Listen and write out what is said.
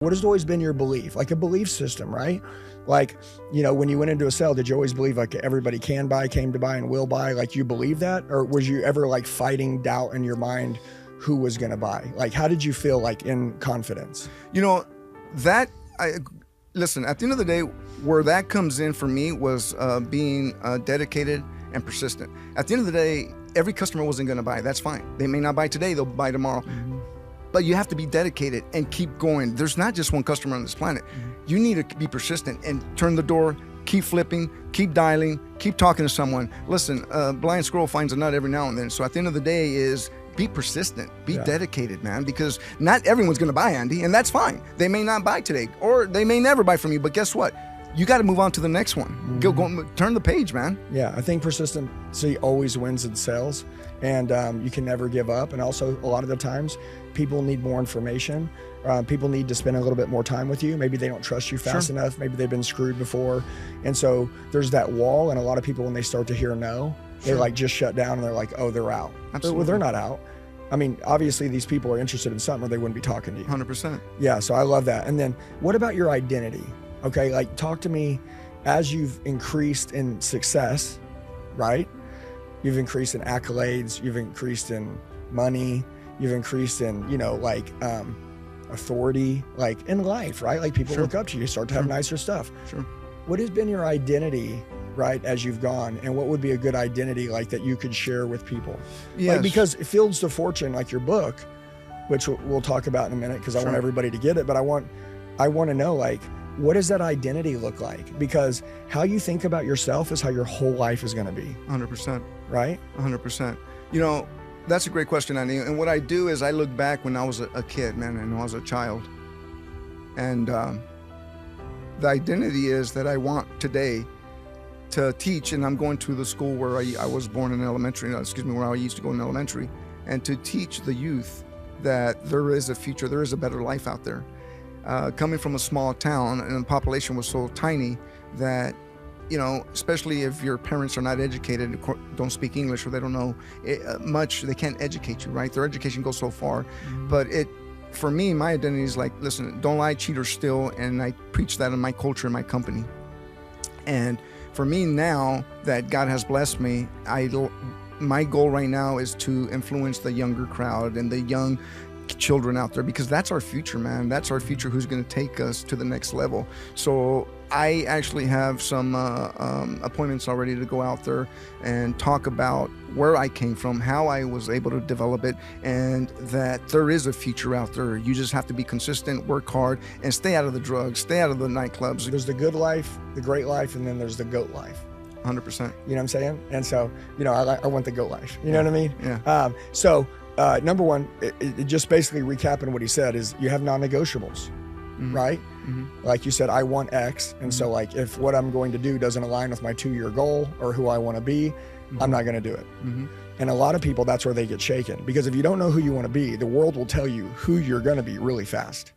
What has always been your belief? Like a belief system, right? Like, when you went into a sale, did you always believe like everybody can buy, came to buy, and will buy? Like you believe that? Or was you ever like fighting doubt in your mind who was going to buy? Like, how did you feel like in confidence? Listen, at the end of the day, where that comes in for me was being dedicated and persistent. At the end of the day, every customer wasn't going to buy. That's fine. They may not buy today, they'll buy tomorrow. But you have to be dedicated and keep going. There's not just one customer on this planet. You need to be persistent and turn the door, keep flipping, keep dialing, keep talking to someone. Listen, blind squirrel finds a nut every now and then. So at the end of the day is be persistent, be dedicated, man, because not everyone's gonna buy, Andy, and that's fine. They may not buy today, or they may never buy from you, but guess what? You got to move on to the next one. Go turn the page, man. Yeah, I think persistency always wins in sales, and you can never give up. And also, a lot of the times, people need more information. People need to spend a little bit more time with you. Maybe they don't trust you fast enough. Maybe they've been screwed before. And so there's that wall, and a lot of people, when they start to hear no, they like just shut down, and they're like, oh, they're out. Absolutely. Well, they're not out. I mean, obviously these people are interested in something or they wouldn't be talking to you. 100%. Yeah, so I love that. And then what about your identity? Okay, like talk to me as you've increased in success, right? You've increased in accolades, you've increased in money, you've increased in, authority, like in life, right? Like people look up to you, start to have nicer stuff. What has been your identity, right, as you've gone, and what would be a good identity like that you could share with people? Like, because Fields to Fortune, like your book, which we'll talk about in a minute, because I want everybody to get it, but I want to know, like, what does that identity look like? Because how you think about yourself is how your whole life is going to be. 100%. Right? 100%. That's a great question, Andy. And what I do is I look back when I was a kid, man, and I was a child. And the identity is that I want today to teach, and I'm going to the school where I was born in elementary, where I used to go in elementary, and to teach the youth that there is a future, there is a better life out there. Coming from a small town, and the population was so tiny that, especially if your parents are not educated, don't speak English, or they don't know much, they can't educate you, right? Their education goes so far. But for me, my identity is like, listen, don't lie, cheat, or steal, and I preach that in my culture, in my company. And for me now that God has blessed me, my goal right now is to influence the younger crowd and the young children out there, because that's our future, man. That's our future, who's going to take us to the next level. So I actually have some appointments already to go out there and talk about where I came from, how I was able to develop it, and that there is a future out there. You just have to be consistent, work hard, and stay out of the drugs, stay out of the nightclubs. There's the good life, the great life, and then there's the goat life. 100%. You know what I'm saying? And so, I want the goat life. You know what I mean? Yeah. Number one, it just basically recapping what he said is you have non-negotiables, right? Like you said, I want X. And so like, if what I'm going to do doesn't align with my 2-year goal or who I want to be, I'm not going to do it. And a lot of people, that's where they get shaken, because if you don't know who you want to be, the world will tell you who you're going to be really fast.